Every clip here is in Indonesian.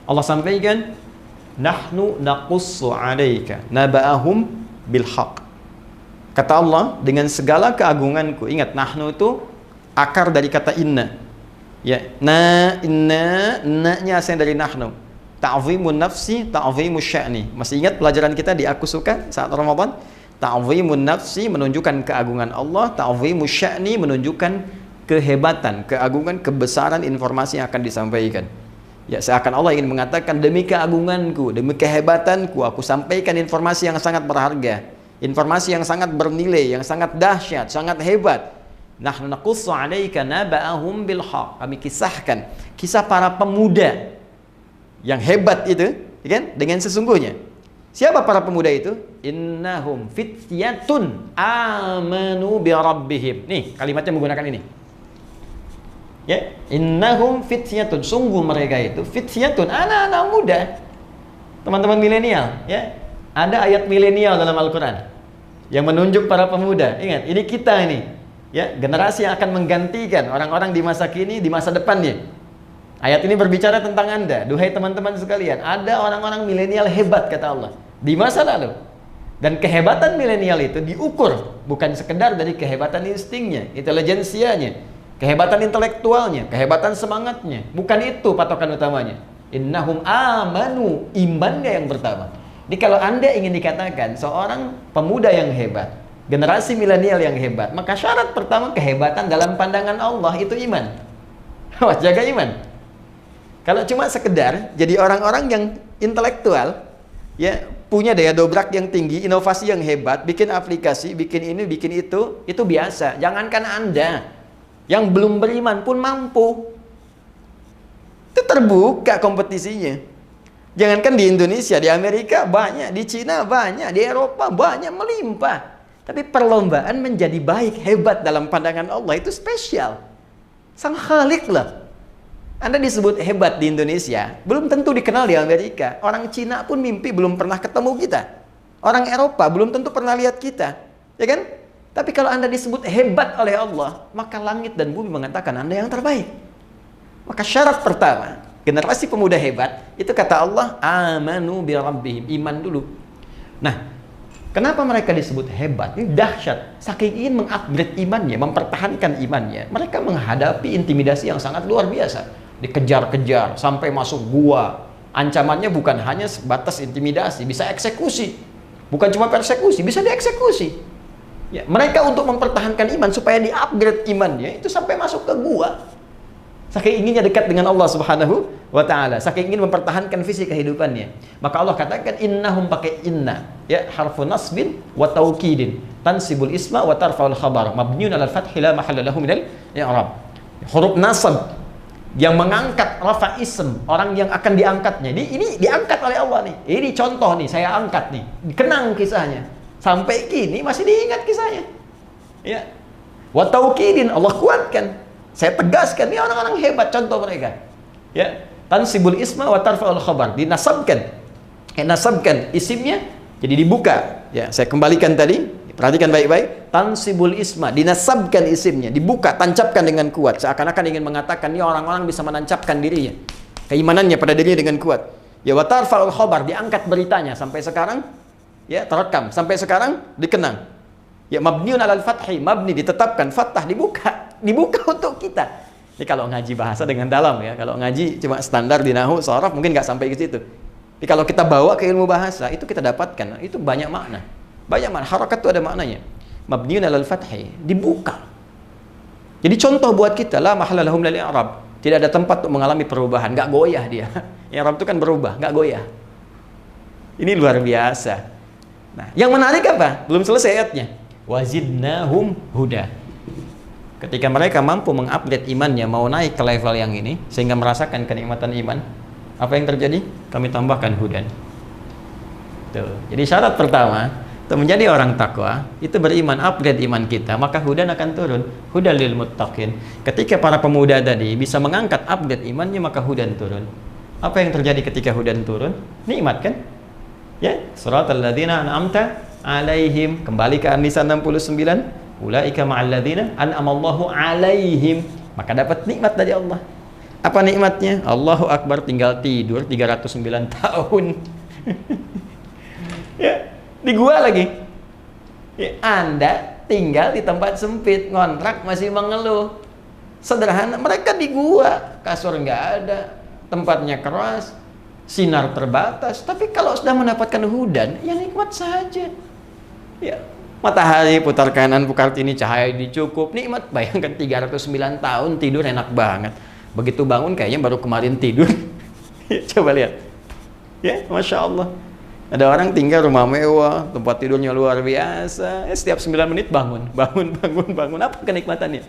Allah sampaikan, nahnu naqussu 'alaika naba'ahum bil haqq. Kata Allah, dengan segala keagunganku. Ingat, nahnu itu akar dari kata inna. Ya, na-nya asal dari nahnu. Ta'zimun nafsi, ta'zimus sya'ni. Masih ingat pelajaran kita di Aku Suka saat Ramadan? Ta'zimun nafsi menunjukkan keagungan Allah, ta'zimus sya'ni menunjukkan kehebatan, keagungan, kebesaran informasi yang akan disampaikan. Ya, seakan Allah ingin mengatakan, demi keagunganku, demi kehebatanku, aku sampaikan informasi yang sangat berharga. Informasi yang sangat bernilai, yang sangat dahsyat, sangat hebat. Nahnu naqussu 'alaika naba'ahum bil haqq. Kami kisahkan kisah para pemuda yang hebat itu, kan? Dengan sesungguhnya. Siapa para pemuda itu? Innahum fityatun amanu bi rabbihim. Nih, kalimatnya menggunakan ini. Ya, innahum fityatun. Sungguh mereka itu fityatun, anak-anak muda. Teman-teman milenial, ya. Ada ayat milenial dalam Al-Quran yang menunjuk para pemuda. Ingat, ini kita ini, ya, generasi yang akan menggantikan orang-orang di masa kini, di masa depannya. Ayat ini berbicara tentang Anda, duhai teman-teman sekalian. Ada orang-orang milenial hebat, kata Allah, di masa lalu. Dan kehebatan milenial itu diukur bukan sekedar dari kehebatan instingnya, intelijensianya, kehebatan intelektualnya, kehebatan semangatnya. Bukan itu patokan utamanya. Innahum amanu, imannya yang pertama. Jadi kalau Anda ingin dikatakan seorang pemuda yang hebat, generasi milenial yang hebat, maka syarat pertama kehebatan dalam pandangan Allah itu iman. Awas, jaga iman. Kalau cuma sekedar jadi orang-orang yang intelektual, ya, punya daya dobrak yang tinggi, inovasi yang hebat, bikin aplikasi, bikin ini, bikin itu biasa. Jangankan Anda yang belum beriman pun mampu. Itu terbuka kompetisinya. Jangankan di Indonesia, di Amerika banyak, di Cina banyak, di Eropa banyak, melimpah. Tapi perlombaan menjadi baik, hebat dalam pandangan Allah itu spesial. Sang Khalik lah. Anda disebut hebat di Indonesia, belum tentu dikenal di Amerika. Orang Cina pun mimpi belum pernah ketemu kita. Orang Eropa belum tentu pernah lihat kita. Ya kan? Tapi kalau Anda disebut hebat oleh Allah, maka langit dan bumi mengatakan Anda yang terbaik. Maka syarat pertama, generasi pemuda hebat, itu kata Allah, amanu bi rabbihim, iman dulu. Nah, kenapa mereka disebut hebat? Ini dahsyat. Saking ingin mengupgrade imannya, mempertahankan imannya, mereka menghadapi intimidasi yang sangat luar biasa. Dikejar-kejar, sampai masuk gua. Ancamannya bukan hanya sebatas intimidasi, bisa eksekusi. Bukan cuma persekusi, bisa dieksekusi. Ya, mereka untuk mempertahankan iman, supaya di-upgrade imannya, itu sampai masuk ke gua. Saking inginnya dekat dengan Allah Subhanahu wa ta'ala, saking ingin mempertahankan visi kehidupannya. Maka Allah katakan innahum, pakai inna, ya, harfu nasbin wa taukidin, tansibul isma wa tarfa'ul khabar, mabniun 'alal fathi la mahalla lahu minal i'rab. Huruf nasab yang mengangkat rafa ism, orang yang akan diangkatnya. Ini diangkat oleh Allah nih. Ini contoh nih, saya angkat nih. Kenang kisahnya. Sampai kini masih diingat kisahnya. Ya. Wa taukidin, Allah kuatkan. Saya tegaskan, ini orang-orang hebat, contoh mereka. Ya, tansibul isma wa tarfa'ul khabar, dinasabkan. Nasabkan isimnya, jadi dibuka. Ya, saya kembalikan tadi, perhatikan baik-baik. Tansibul isma, dinasabkan isimnya, dibuka, tancapkan dengan kuat. Seakan-akan ingin mengatakan, ini orang-orang bisa menancapkan dirinya, keimanannya pada dirinya dengan kuat. Ya, wa tarfa'ul khabar, diangkat beritanya sampai sekarang, ya, terekam sampai sekarang dikenang. Ya, mabniun 'alal fathi, mabni ditetapkan, fathah dibuka untuk kita. Ini kalau ngaji bahasa dengan dalam, ya. Kalau ngaji cuma standar di nahwu, sharaf mungkin nggak sampai ke situ. Tapi kalau kita bawa ke ilmu bahasa, itu kita dapatkan, itu banyak makna. Banyak makna, harakat itu ada maknanya. Mabniun 'alal fathi, dibuka. Jadi contoh buat kita, la mahalla lahum minal i'rab. Tidak ada tempat untuk mengalami perubahan, nggak goyah dia. I'rab itu kan berubah, nggak goyah. Ini luar biasa. Nah, yang menarik apa? Belum selesai ayatnya. Wazidnahum huda. Ketika mereka mampu mengupgrade imannya, mau naik ke level yang ini, sehingga merasakan kenikmatan iman, apa yang terjadi? Kami tambahkan hudan. Tuh. Jadi syarat pertama, untuk menjadi orang takwa, itu beriman, upgrade iman kita, maka hudan akan turun. Hudan lil muttaqin. Ketika para pemuda tadi bisa mengangkat upgrade imannya, maka hudan turun. Apa yang terjadi ketika hudan turun? Nikmat kan? Ya, suratal ladzina an'amta alaihim, kembali ke An-Nisa 69, ulaika ma'al ladzina an'amallahu alaihim, maka dapat nikmat dari Allah. Apa nikmatnya? Allahu Akbar, tinggal tidur 309 tahun. Ya, di gua lagi. Ya, Anda tinggal di tempat sempit, ngontrak masih mengeluh. Sederhana, mereka di gua, kasur nggak ada, tempatnya keras, sinar terbatas. Tapi kalau sudah mendapatkan hudan, ya nikmat saja. Ya, matahari putar kanan, putar kiri, cahaya dicukup, nikmat. Bayangkan 309 tahun tidur enak banget. Begitu bangun kayaknya baru kemarin tidur. Ya, coba lihat. Ya, Masya Allah. Ada orang tinggal rumah mewah, tempat tidurnya luar biasa. Setiap 9 menit bangun. Apa kenikmatannya?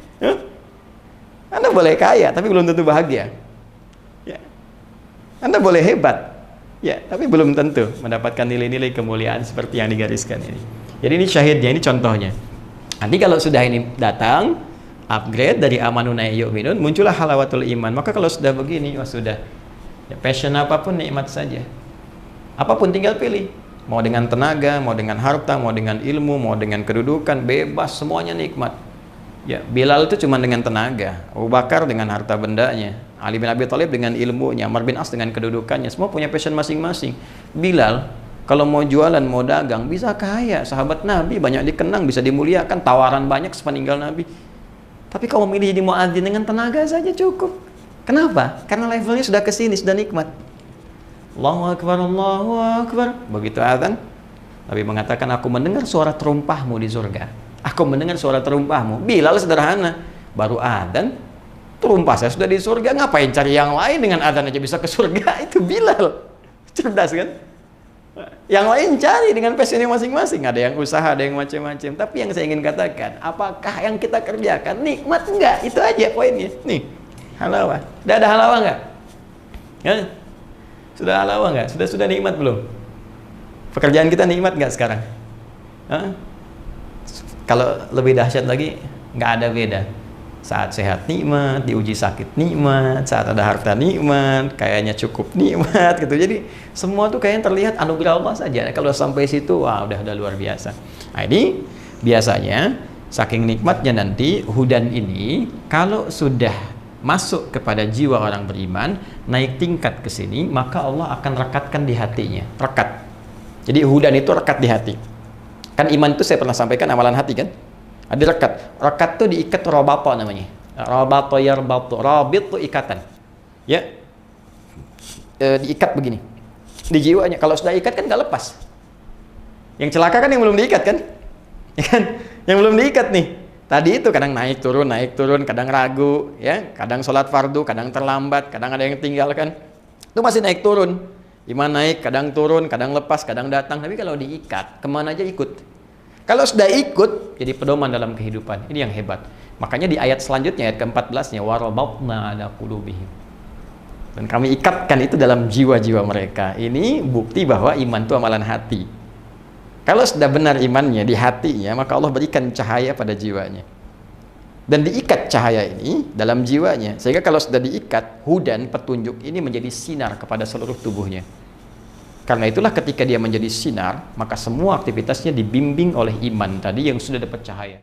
Anda boleh kaya, tapi belum tentu bahagia. Ya. Anda boleh hebat, ya, tapi belum tentu mendapatkan nilai-nilai kemuliaan seperti yang digariskan ini. Jadi ini syahidnya, ini contohnya. Nanti kalau sudah ini datang, upgrade dari amanuna yu'minun, muncullah halawatul iman. Maka kalau sudah begini, sudah. Ya, passion apapun nikmat saja. Apapun tinggal pilih. Mau dengan tenaga, mau dengan harta, mau dengan ilmu, mau dengan kedudukan, bebas, semuanya nikmat. Ya, Bilal itu cuma dengan tenaga, Abu Bakar dengan harta bendanya, Ali bin Abi Thalib dengan ilmunya, Amr bin As dengan kedudukannya, semua punya passion masing-masing. Bilal kalau mau jualan, mau dagang, bisa kaya. Sahabat Nabi banyak dikenang, bisa dimuliakan, tawaran banyak sepeninggal Nabi. Tapi kalau memilih jadi muadzin dengan tenaga saja cukup. Kenapa? Karena levelnya sudah ke sini, sudah nikmat. Allahu Akbar, Allahu Akbar. Begitu azan, Nabi mengatakan, aku mendengar suara terumpahmu di surga. Aku mendengar suara terumpahmu. Bilal sederhana, baru azan, terumpah saya sudah di surga. Ngapain cari yang lain, dengan azan aja bisa ke surga? Itu Bilal. Cerdas kan? Yang lain cari dengan passionnya masing-masing. Ada yang usaha, ada yang macam-macam. Tapi yang saya ingin katakan, apakah yang kita kerjakan nikmat? Enggak, itu aja poinnya. Nih, halawah. Sudah ada halawah enggak? Ya? Sudah halawah nggak? Sudah nikmat belum? Pekerjaan kita nikmat nggak sekarang? Hah? Kalau lebih dahsyat lagi, nggak ada beda. Saat sehat nikmat, diuji sakit nikmat, saat ada harta nikmat, kayaknya cukup nikmat gitu. Jadi semua tuh kayaknya terlihat anugerah Allah saja. Kalau sampai situ, wah udah luar biasa. Nah, ini biasanya saking nikmatnya nanti hudan ini kalau sudah masuk kepada jiwa orang beriman, naik tingkat ke sini, maka Allah akan rekatkan di hatinya. Rekat. Jadi hudan itu rekat di hati. Kan iman itu saya pernah sampaikan amalan hati kan? Ada rekat. Rekat itu diikat rabato namanya. Rabato yarbatu. Rabit itu ikatan. Ya. Diikat begini. Di jiwanya. Kalau sudah ikat kan nggak lepas. Yang celaka kan yang belum diikat kan? Ya kan? Yang belum diikat nih. Tadi itu kadang naik turun, kadang ragu, ya, kadang sholat fardu, kadang terlambat, kadang ada yang tinggalkan. Itu masih naik turun. Iman naik, kadang turun, kadang lepas, kadang datang. Tapi kalau diikat, kemana aja ikut. Kalau sudah ikut, jadi pedoman dalam kehidupan. Ini yang hebat. Makanya di ayat selanjutnya, ayat ke-14-nya, warabatna ala qulubihim. Dan kami ikatkan itu dalam jiwa-jiwa mereka. Ini bukti bahwa iman itu amalan hati. Kalau sudah benar imannya di hatinya, maka Allah berikan cahaya pada jiwanya. Dan diikat cahaya ini dalam jiwanya. Sehingga kalau sudah diikat, hudan, petunjuk ini menjadi sinar kepada seluruh tubuhnya. Karena itulah ketika dia menjadi sinar, maka semua aktivitasnya dibimbing oleh iman tadi yang sudah dapat cahaya.